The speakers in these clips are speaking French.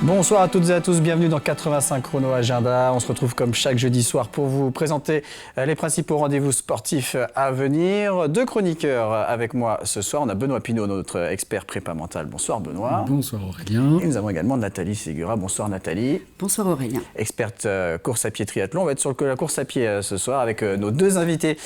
Bonsoir à toutes et à tous, bienvenue dans 85 Chrono Agenda. On se retrouve comme chaque jeudi soir pour vous présenter les principaux rendez-vous sportifs à venir. Deux chroniqueurs avec moi ce soir. On a Benoît Pinault, notre expert prépa mental. Bonsoir Benoît. Bonsoir Aurélien. Et nous avons également Nathalie Segura. Bonsoir Nathalie. Bonsoir Aurélien. Experte course à pied triathlon. On va être sur la course à pied ce soir avec nos deux invités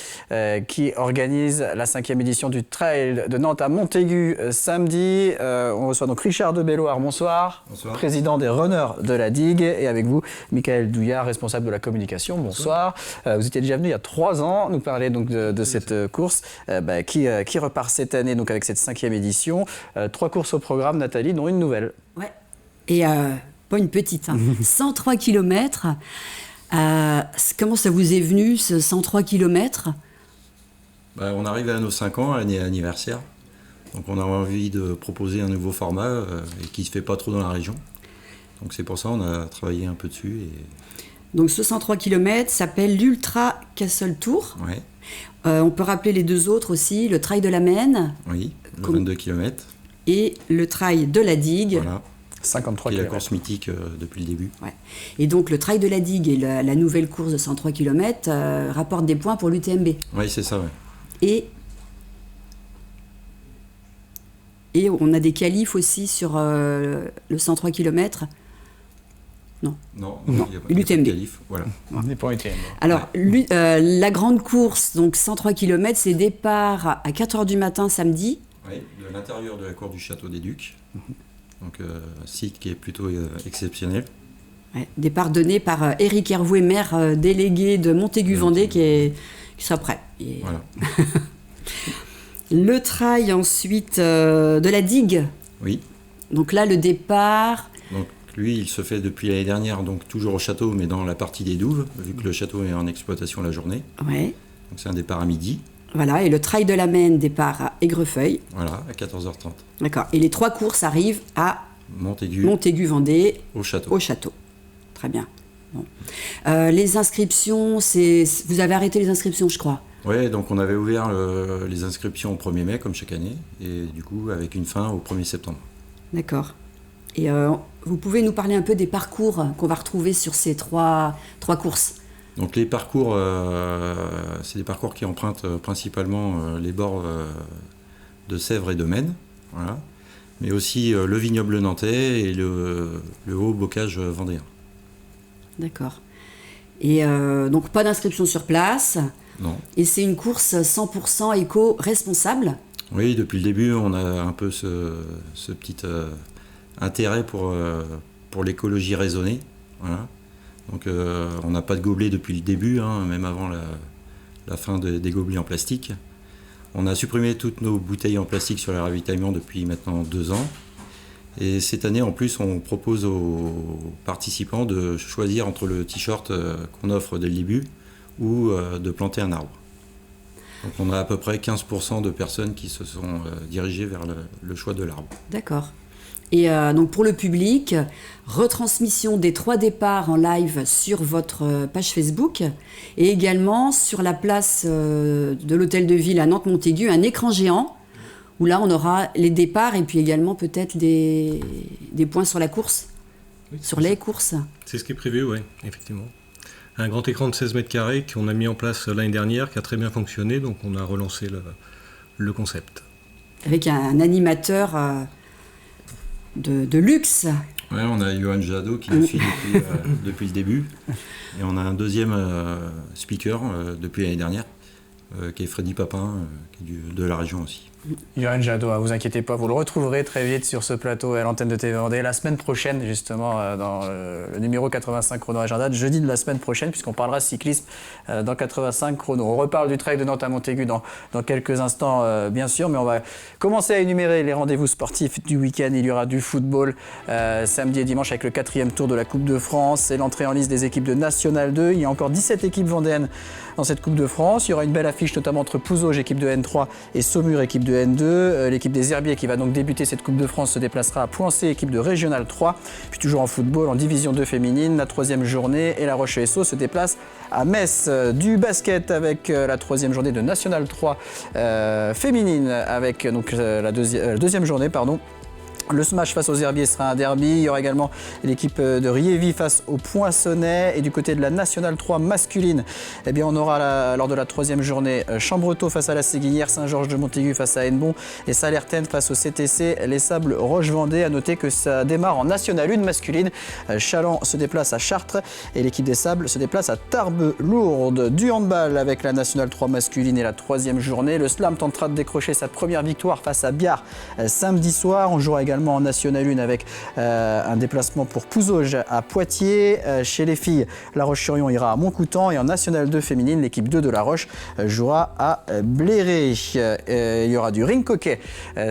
qui organisent la 5e édition du Trail de Nantes à Montaigu samedi. On reçoit donc Richard de Belloir. Bonsoir. Bonsoir. Président des runners de la digue, et avec vous Michael Douillard, responsable de la communication. Bonsoir. Vous étiez déjà venu il y a 3 ans nous parler donc de cette course qui repart cette année donc avec cette 5e édition. 3 courses au programme, Nathalie, dont une nouvelle. Ouais. Et pas une petite, 103 km. Comment ça vous est venu ce 103 km? On arrive à nos 5 ans, à l'année anniversaire. Donc on a envie de proposer un nouveau format qui ne se fait pas trop dans la région. Donc c'est pour ça qu'on a travaillé un peu dessus. Donc ce 103 km s'appelle l'Ultra Castle Tour. Ouais. On peut rappeler les deux autres aussi, le Trail de la Maine. Oui, le 22 km. Et le Trail de la Digue. Voilà. 53 et km. la course mythique depuis le début. Ouais. Et donc le Trail de la Digue et la nouvelle course de 103 km rapportent des points pour l'UTMB. Oui, c'est ça, ouais. Et on a des qualifs aussi sur le 103 km. Non, il Non. n'y a pas L'UTMB. de qualif, voilà. On n'est pas en UTMB. Alors, la grande course, donc 103 km, c'est départ à 4h du matin samedi. Oui, de l'intérieur de la cour du Château des Ducs. Donc un site qui est plutôt exceptionnel. Ouais, départ donné par Éric Hervouet, maire délégué de Montaigu-Vendée, qui sera prêt. Voilà. Le trail ensuite de la Digue. Oui. Donc là, le départ... Donc lui, il se fait depuis l'année dernière, donc toujours au château, mais dans la partie des douves, vu que le château est en exploitation la journée. Ouais. Donc c'est un départ à midi. Voilà, et le Trail de la Maine, départ à Aigrefeuille. Voilà, à 14h30. D'accord. Et les 3 courses arrivent à Montaigu-Vendée, au château. Très bien. Bon. Les inscriptions, vous avez arrêté les inscriptions, je crois. Oui, donc on avait ouvert les inscriptions au 1er mai, comme chaque année, et du coup avec une fin au 1er septembre. D'accord. Et vous pouvez nous parler un peu des parcours qu'on va retrouver sur ces trois courses? Donc les parcours, c'est des parcours qui empruntent principalement les bords de Sèvres et de Maine, voilà, mais aussi le vignoble nantais et le haut bocage vendéen. D'accord. Et donc pas d'inscription sur place. Non. Et c'est une course 100% éco-responsable. Oui, depuis le début, on a un peu ce petit intérêt pour l'écologie raisonnée. Voilà. Donc on n'a pas de gobelets depuis le début, même avant la fin des gobelets en plastique. On a supprimé toutes nos bouteilles en plastique sur les ravitaillements depuis maintenant 2 ans. Et cette année, en plus, on propose aux participants de choisir entre le t-shirt qu'on offre dès le début ou de planter un arbre. Donc on a à peu près 15% de personnes qui se sont dirigées vers le choix de l'arbre. D'accord. Et donc pour le public, retransmission des 3 départs en live sur votre page Facebook et également sur la place de l'hôtel de ville à Nantes-Montaigu, un écran géant où là on aura les départs et puis également peut-être des points sur la course, oui, sur les courses. C'est ce qui est prévu, oui, effectivement. Un grand écran de 16 mètres carrés qu'on a mis en place l'année dernière, qui a très bien fonctionné, donc on a relancé le concept. Avec un animateur de luxe. Ouais, on a Johan Jadot qui nous suit depuis le début. Et on a un deuxième speaker depuis l'année dernière, qui est Freddy Papin, qui est de la région aussi. Johan Jadot, vous inquiétez pas, vous le retrouverez très vite sur ce plateau à l'antenne de TV Vendée la semaine prochaine, justement, dans le numéro 85 Chrono Agenda, jeudi de la semaine prochaine, puisqu'on parlera cyclisme dans 85 Chrono. On reparle du Trail de Nantes à Montaigu dans quelques instants, bien sûr, mais on va commencer à énumérer les rendez-vous sportifs du week-end. Il y aura du football samedi et dimanche avec le 4e tour de la Coupe de France et l'entrée en liste des équipes de National 2. Il y a encore 17 équipes vendéennes dans cette Coupe de France. Il y aura une belle affiche, notamment entre Pouzauges, équipe de N3, et Saumur, équipe de N2. L'équipe des Herbiers, qui va donc débuter cette Coupe de France, se déplacera à Poincé, équipe de Régional 3. Puis toujours en football, en Division 2 féminine, la 3e journée, et la Roche-Esso se déplace à Metz. Du basket avec la 3e journée de National 3 féminine, avec donc la deuxième journée, pardon. Le Smash face aux Herbiers sera un derby. Il y aura également l'équipe de Riévy face aux Poinçonnais. Et du côté de la Nationale 3 masculine, eh bien, on aura lors de la 3e journée Chambretot face à la Séguinière, Saint-Georges-de-Montaigu face à Hennebon et Salertaine face au CTC Les Sables Roche-Vendée. À noter que ça démarre en Nationale 1 masculine. Chaland se déplace à Chartres et l'équipe des Sables se déplace à Tarbes-Lourdes. Du handball avec la Nationale 3 masculine et la 3e journée. Le Slam tentera de décrocher sa première victoire face à Biard samedi soir. On jouera également en National 1 avec un déplacement pour Pouzauges à Poitiers. Chez les filles, La Roche-sur-Yon ira à Montcoutan et en National 2 féminine, l'équipe 2 de La Roche jouera à Bléré. Il y aura du ring hockey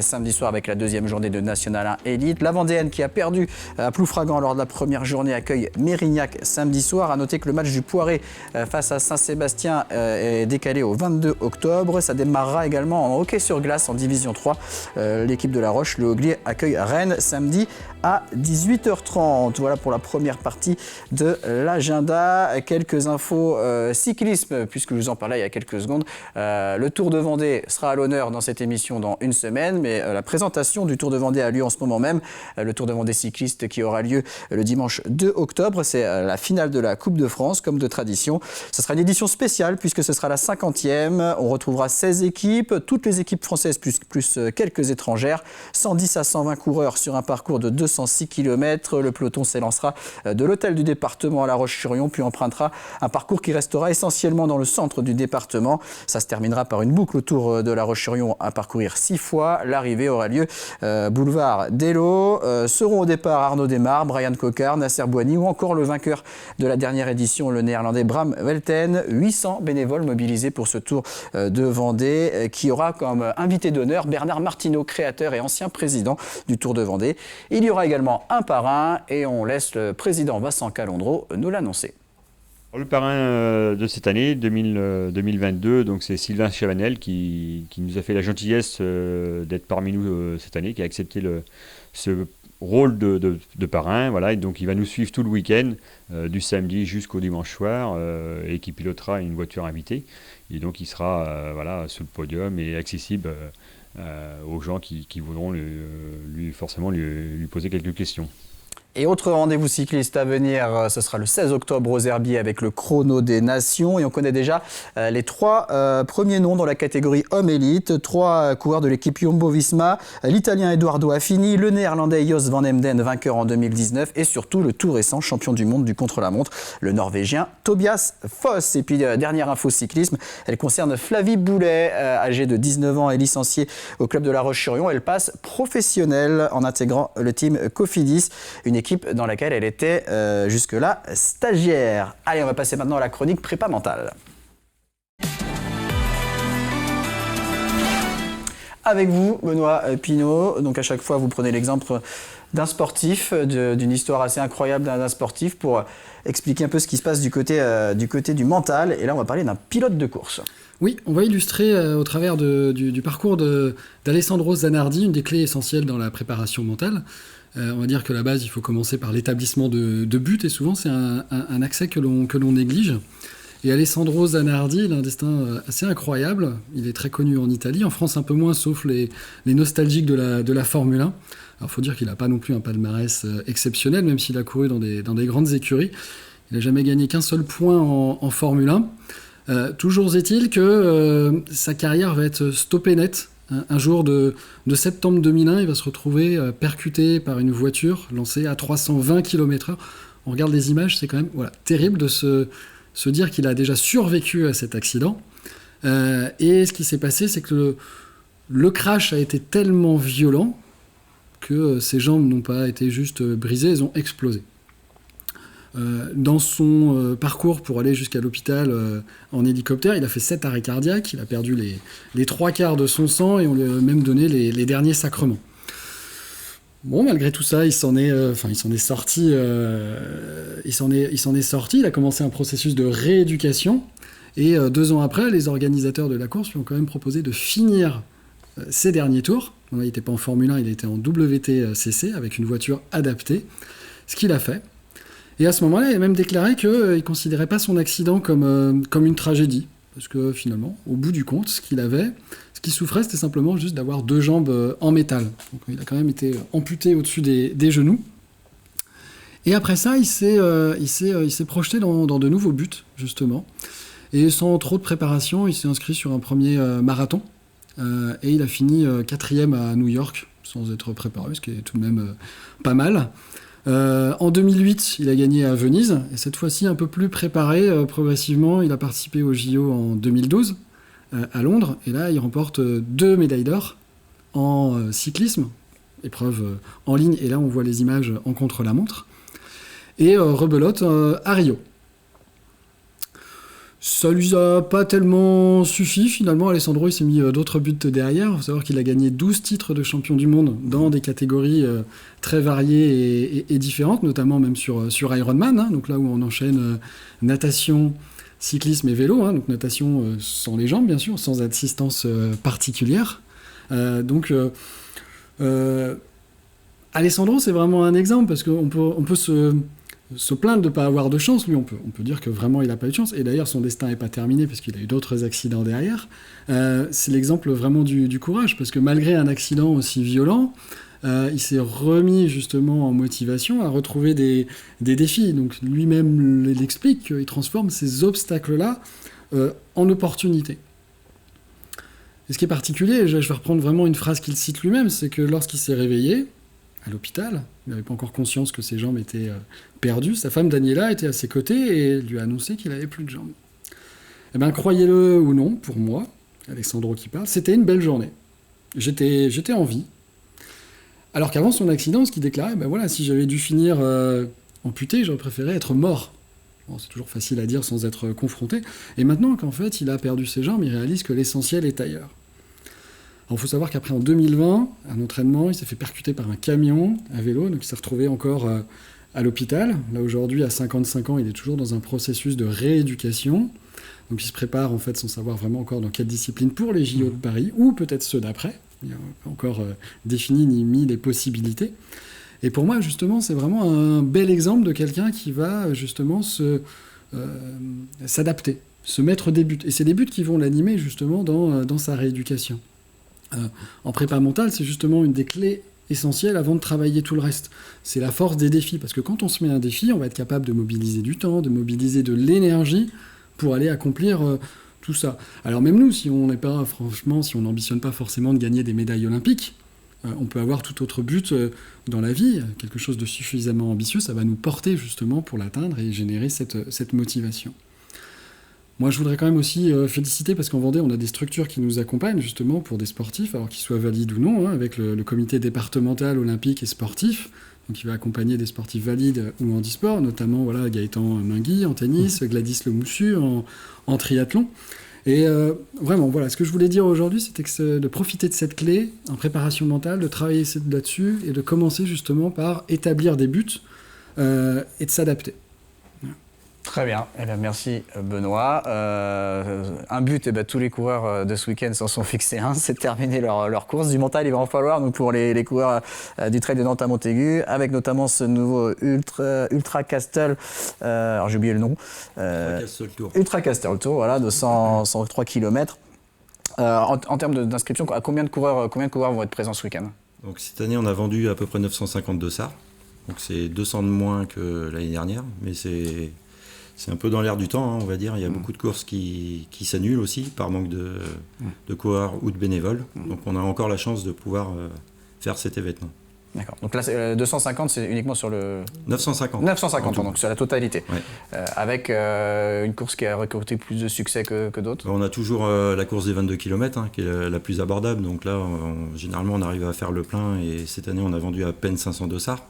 samedi soir avec la 2e journée de National 1 Élite. La Vendéenne qui a perdu à Ploufragan lors de la première journée accueille Mérignac samedi soir. À noter que le match du Poiré face à Saint-Sébastien est décalé au 22 octobre. Ça démarrera également en hockey sur glace en division 3. L'équipe de La Roche, le Hoglier, accueille Rennes samedi à 18h30. Voilà pour la première partie de l'agenda. Quelques infos cyclisme, puisque je vous en parlais il y a quelques secondes. Le Tour de Vendée sera à l'honneur dans cette émission dans une semaine, mais la présentation du Tour de Vendée a lieu en ce moment même. Le Tour de Vendée cycliste qui aura lieu le dimanche 2 octobre. C'est la finale de la Coupe de France, comme de tradition. Ce sera une édition spéciale, puisque ce sera la 50e. On retrouvera 16 équipes, toutes les équipes françaises, plus quelques étrangères. 110 à 120 coureurs sur un parcours de 206 km. Le peloton s'élancera de l'hôtel du département à La Roche-sur-Yon, puis empruntera un parcours qui restera essentiellement dans le centre du département. Ça se terminera par une boucle autour de La Roche-sur-Yon à parcourir 6 fois. L'arrivée aura lieu boulevard d'Elo. Seront au départ Arnaud Desmar, Brian Cocard, Nasser Bouhanni ou encore le vainqueur de la dernière édition, le néerlandais Bram Welten. 800 bénévoles mobilisés pour ce Tour de Vendée qui aura comme invité d'honneur Bernard Martineau, créateur et ancien président du Tour de Vendée. Il y aura également un parrain et on laisse le président Vincent Calandro nous l'annoncer. Le parrain de cette année, 2022, donc c'est Sylvain Chavanel qui nous a fait la gentillesse d'être parmi nous cette année, qui a accepté ce rôle de parrain. Voilà, et donc il va nous suivre tout le week-end, du samedi jusqu'au dimanche soir, et qui pilotera une voiture invitée. Et donc il sera sur le podium et accessible aux gens qui voudront lui poser quelques questions. Et autre rendez-vous cycliste à venir, ce sera le 16 octobre aux Herbiers avec le Chrono des Nations. Et on connaît déjà les 3 premiers noms dans la catégorie homme élite. 3 coureurs de l'équipe Jumbo-Visma, l'Italien Edoardo Affini, le Néerlandais Jos van Emden, vainqueur en 2019, et surtout le tout récent champion du monde du contre-la-montre, le Norvégien Tobias Foss. Et puis dernière info cyclisme, elle concerne Flavie Boulet, âgée de 19 ans et licenciée au club de La Roche-sur-Yon. Elle passe professionnelle en intégrant le team Cofidis, une équipe dans laquelle elle était jusque-là stagiaire. Allez, on va passer maintenant à la chronique prépa mentale. Avec vous, Benoît Pinault. Donc à chaque fois, vous prenez l'exemple d'un sportif, d'une histoire assez incroyable d'un sportif pour expliquer un peu ce qui se passe du côté du mental. Et là, on va parler d'un pilote de course. Oui, on va illustrer au travers du parcours d'Alessandro Zanardi, une des clés essentielles dans la préparation mentale. On va dire que la base, il faut commencer par l'établissement de buts, et souvent c'est un accès que l'on néglige. Et Alessandro Zanardi, il a un destin assez incroyable. Il est très connu en Italie, en France un peu moins, sauf les nostalgiques de la Formule 1. Alors il faut dire qu'il n'a pas non plus un palmarès exceptionnel, même s'il a couru dans des grandes écuries. Il n'a jamais gagné qu'un seul point en Formule 1. Toujours est-il que sa carrière va être stoppée net. Un jour de septembre 2001, il va se retrouver percuté par une voiture lancée à 320 km/h. On regarde les images, c'est quand même terrible de se dire qu'il a déjà survécu à cet accident. Et ce qui s'est passé, c'est que le crash a été tellement violent que ses jambes n'ont pas été juste brisées, elles ont explosé. Dans son parcours pour aller jusqu'à l'hôpital en hélicoptère, il a fait 7 arrêts cardiaques, il a perdu les 3/4 de son sang et on lui a même donné les derniers sacrements. Bon, malgré tout ça, il s'en est sorti. Il a commencé un processus de rééducation et 2 ans après, les organisateurs de la course lui ont quand même proposé de finir ses derniers tours. Il n'était pas en Formule 1, il était en WTCC avec une voiture adaptée, ce qu'il a fait. Et à ce moment-là, il a même déclaré qu'il ne considérait pas son accident comme une tragédie. parce que finalement, au bout du compte, ce qu'il souffrait, c'était simplement juste d'avoir 2 jambes en métal. Donc il a quand même été amputé au-dessus des genoux. Et après ça, il s'est projeté dans de nouveaux buts, justement. Et sans trop de préparation, il s'est inscrit sur un premier marathon. Et il a fini 4e à New York, sans être préparé, ce qui est tout de même pas mal. En 2008, il a gagné à Venise, et cette fois-ci un peu plus préparé progressivement. Il a participé au JO en 2012 à Londres, et là il remporte 2 médailles d'or en cyclisme, épreuve en ligne, et là on voit les images en contre-la-montre, et rebelote à Rio. Ça lui a pas tellement suffi, finalement. Alessandro il s'est mis d'autres buts derrière. Il faut savoir qu'il a gagné 12 titres de champion du monde dans des catégories très variées et différentes, notamment même sur Ironman, hein, donc là où on enchaîne natation, cyclisme et vélo, hein, donc natation sans les jambes bien sûr, sans assistance particulière. Alessandro c'est vraiment un exemple, parce qu'on peut se plaindre de ne pas avoir de chance. Lui, on peut dire que vraiment il n'a pas eu de chance, et d'ailleurs son destin n'est pas terminé parce qu'il a eu d'autres accidents derrière. C'est l'exemple vraiment du courage, parce que malgré un accident aussi violent, il s'est remis justement en motivation à retrouver des défis. Donc lui-même l'explique, qu'il transforme ces obstacles-là en opportunités. Et ce qui est particulier, je vais reprendre vraiment une phrase qu'il cite lui-même, c'est que lorsqu'il s'est réveillé à l'hôpital, il n'avait pas encore conscience que ses jambes étaient perdues, sa femme Daniela était à ses côtés et lui a annoncé qu'il n'avait plus de jambes. Eh bien, croyez-le ou non, pour moi, Alessandro qui parle, c'était une belle journée. J'étais en vie. Alors qu'avant son accident, ce qu'il déclarait, ben voilà, si j'avais dû finir amputé, j'aurais préféré être mort. Bon, c'est toujours facile à dire sans être confronté. Et maintenant qu'en fait, il a perdu ses jambes, il réalise que l'essentiel est ailleurs. Il faut savoir qu'après, en 2020, un entraînement, il s'est fait percuter par un camion à vélo, donc il s'est retrouvé encore à l'hôpital. Là, aujourd'hui, à 55 ans, il est toujours dans un processus de rééducation. Donc il se prépare, en fait, sans savoir vraiment encore dans quelle discipline pour les JO de Paris, ou peut-être ceux d'après. Il n'a pas encore défini ni mis les possibilités. Et pour moi, justement, c'est vraiment un bel exemple de quelqu'un qui va, justement, s'adapter, se mettre des buts. Et c'est des buts qui vont l'animer, justement, dans sa rééducation. En prépa mentale, c'est justement une des clés essentielles avant de travailler tout le reste. C'est la force des défis, parce que quand on se met un défi, on va être capable de mobiliser du temps, de mobiliser de l'énergie pour aller accomplir tout ça. Alors même nous, si on n'ambitionne pas forcément de gagner des médailles olympiques, on peut avoir tout autre but dans la vie, quelque chose de suffisamment ambitieux, ça va nous porter justement pour l'atteindre et générer cette motivation. Moi, je voudrais quand même aussi féliciter, parce qu'en Vendée, on a des structures qui nous accompagnent justement pour des sportifs, alors qu'ils soient valides ou non, hein, avec le comité départemental olympique et sportif, donc il va accompagner des sportifs valides ou handisport, notamment voilà, Gaëtan Mingui en tennis, Gladys Lemoussu en triathlon. Et vraiment, voilà, ce que je voulais dire aujourd'hui, c'était de profiter de cette clé en préparation mentale, de travailler là-dessus et de commencer justement par établir des buts et de s'adapter. Très bien. Eh bien, merci Benoît. Un but, eh bien, tous les coureurs de ce week-end s'en sont fixés un, c'est de terminer leur course. Du mental, il va en falloir donc pour les coureurs du Trail de Nantes à Montaigu, avec notamment ce nouveau Ultra Castle, alors j'ai oublié le nom. Ultra Castle Tour, voilà, de 103 km. En termes d'inscription, combien de coureurs vont être présents ce week-end ? Donc cette année, on a vendu à peu près 950 dossards. Donc c'est 200 de moins que l'année dernière, mais c'est un peu dans l'air du temps, hein, on va dire. Il y a beaucoup de courses qui s'annulent aussi par manque de coureurs ou de bénévoles. Donc on a encore la chance de pouvoir faire cet événement. D'accord. Donc là, 250, c'est uniquement sur le... 950. 950, donc sur la totalité. Ouais. Avec une course qui a récolté plus de succès que d'autres. On a toujours la course des 22 km, hein, qui est la plus abordable. Donc là, généralement, on arrive à faire le plein. Et cette année, on a vendu à peine 500 dossards.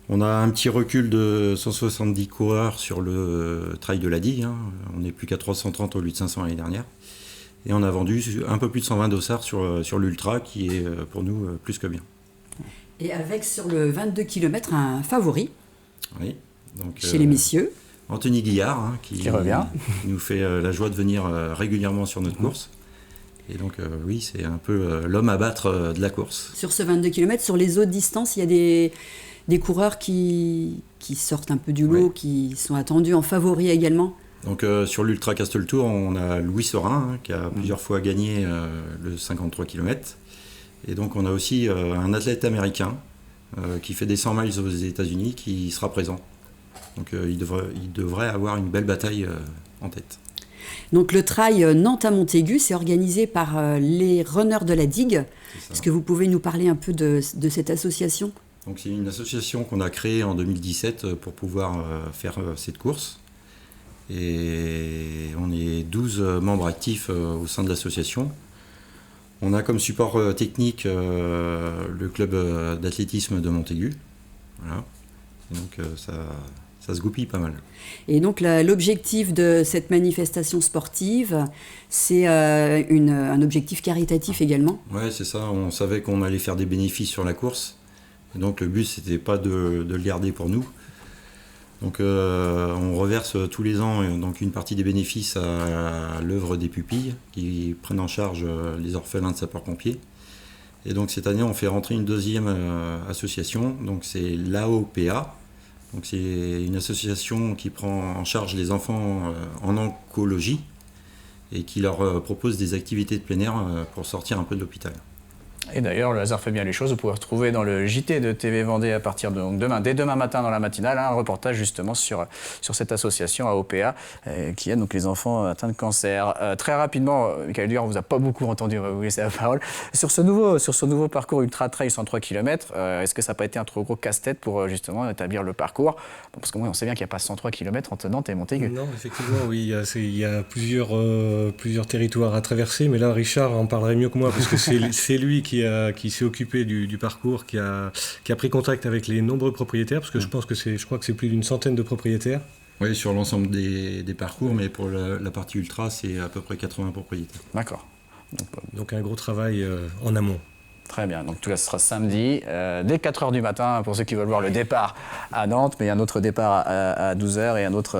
On a un petit recul de 170 coureurs sur le trail de la Digue. Hein. On n'est plus qu'à 330 au lieu de 500 l'année dernière. Et on a vendu un peu plus de 120 dossards sur l'Ultra, qui est pour nous plus que bien. Et avec sur le 22 km un favori, oui, donc, chez les messieurs. Anthony Guillard, hein, qui revient. Qui nous fait la joie de venir régulièrement sur notre course. Et donc oui, c'est un peu l'homme à battre de la course. Sur ce 22 km, sur les autres distances, il y a des coureurs qui sortent un peu du lot, oui, qui sont attendus en favori également. Donc sur l'Ultra Castle Tour, on a Louis Sorin qui a plusieurs fois gagné le 53 km. Et donc on a aussi un athlète américain qui fait des 100 miles aux États-Unis qui sera présent. Donc il devrait avoir une belle bataille en tête. Donc le trail Nantes à Montaigu, c'est organisé par les runners de la digue. Est-ce que vous pouvez nous parler un peu de cette association ? Donc c'est une association qu'on a créée en 2017 pour pouvoir faire cette course. Et on est 12 membres actifs au sein de l'association. On a comme support technique le club d'athlétisme de Montaigu. Voilà. Donc ça se goupille pas mal. Et donc l'objectif de cette manifestation sportive, c'est un objectif caritatif également ? Ouais, c'est ça. On savait qu'on allait faire des bénéfices sur la course. Et donc le but, c'était pas de le garder pour nous. Donc on reverse tous les ans donc une partie des bénéfices à l'œuvre des pupilles qui prennent en charge les orphelins de sapeurs-pompiers. Et donc cette année, on fait rentrer une deuxième association. Donc c'est l'AOPA. Donc c'est une association qui prend en charge les enfants en oncologie et qui leur propose des activités de plein air pour sortir un peu de l'hôpital. Et d'ailleurs, le hasard fait bien les choses. Vous pouvez retrouver dans le JT de TV Vendée à partir de dès demain matin dans la matinale, un reportage justement sur cette association AOPA qui aide donc les enfants atteints de cancer. Très rapidement, Michael Duhard, on vous a pas beaucoup entendu, on va vous laisser la parole. Sur ce nouveau parcours Ultra Trail 103 km, est-ce que ça n'a pas été un trop gros casse-tête pour justement établir le parcours ? Parce que moi, on sait bien qu'il n'y a pas 103 km entre Nantes et Montaigu. Non, effectivement, oui, il y a plusieurs territoires à traverser, mais là, Richard en parlerait mieux que moi, parce que c'est lui qui s'est occupé du parcours, qui a pris contact avec les nombreux propriétaires, parce que je crois que c'est plus d'une centaine de propriétaires. Oui, sur l'ensemble des parcours, mais pour la partie ultra, c'est à peu près 80 propriétaires. D'accord. Donc un gros travail en amont. Très bien, donc tout ça sera samedi, dès 4h du matin pour ceux qui veulent voir le départ à Nantes, mais il y a un autre départ à 12h et un autre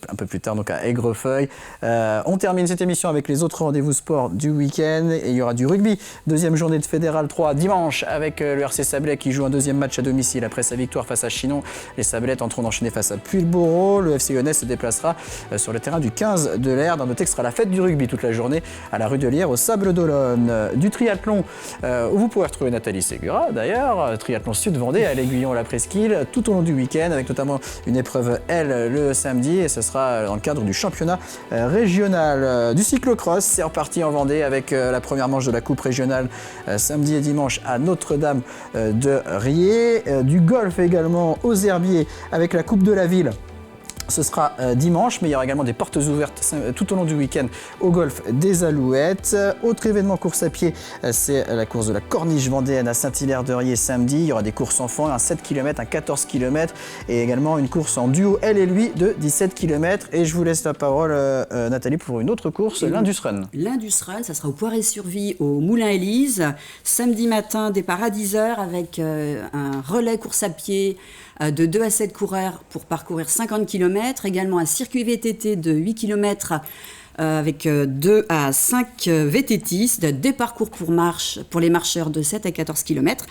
un peu plus tard donc à Aigrefeuille. On termine cette émission avec les autres rendez-vous sport du week-end et il y aura du rugby. Deuxième journée de Fédéral 3 dimanche avec le RC Sablé qui joue un deuxième match à domicile après sa victoire face à Chinon. Les Sablettes tenteront d'enchaîner face à Puyl-Bourreau. Le FC Lyonnais se déplacera sur le terrain du 15 de l'Air. Dans notre texte sera la fête du rugby toute la journée à la rue de Lierre au Sable d'Olonne. Du triathlon où vous pourrez retrouver Nathalie Ségura, d'ailleurs, triathlon Sud-Vendée à l'Aiguillon, la Presqu'île, tout au long du week-end, avec notamment une épreuve L le samedi, et ce sera dans le cadre du championnat régional. Du cyclocross, c'est reparti en Vendée avec la première manche de la Coupe régionale samedi et dimanche à Notre-Dame de Riez. Du golf également aux Herbiers avec la Coupe de la Ville. Ce sera dimanche, mais il y aura également des portes ouvertes tout au long du week-end au golf des Alouettes. Autre événement course à pied, c'est la course de la Corniche vendéenne à Saint-Hilaire-de-Riez samedi. Il y aura des courses enfants, un 7 km, un 14 km et également une course en duo, elle et lui, de 17 km. Et je vous laisse la parole, Nathalie, pour une autre course, l'Indus Run. L'Indus Run, ça sera au Poiré-sur-Vie au Moulin-Élise. Samedi matin, départ à 10h avec un relais course à pied de 2 à 7 coureurs pour parcourir 50 km, également un circuit VTT de 8 km avec 2 à 5 VTTistes, des parcours pour les marcheurs de 7 à 14 km,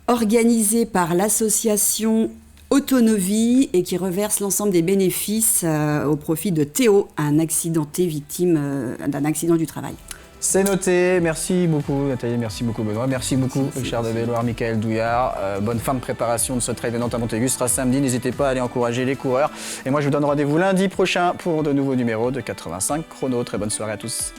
organisé par l'association Autonovie et qui reverse l'ensemble des bénéfices au profit de Théo, un accidenté victime d'un accident du travail. C'est noté, merci beaucoup Nathalie, merci beaucoup Benoît, merci beaucoup Richard de Belloir, Michael Douillard. Bonne fin de préparation de ce trail de Nantes à Montaigu, ce sera samedi, n'hésitez pas à aller encourager les coureurs. Et moi je vous donne rendez-vous lundi prochain pour de nouveaux numéros de 85 chrono. Très bonne soirée à tous.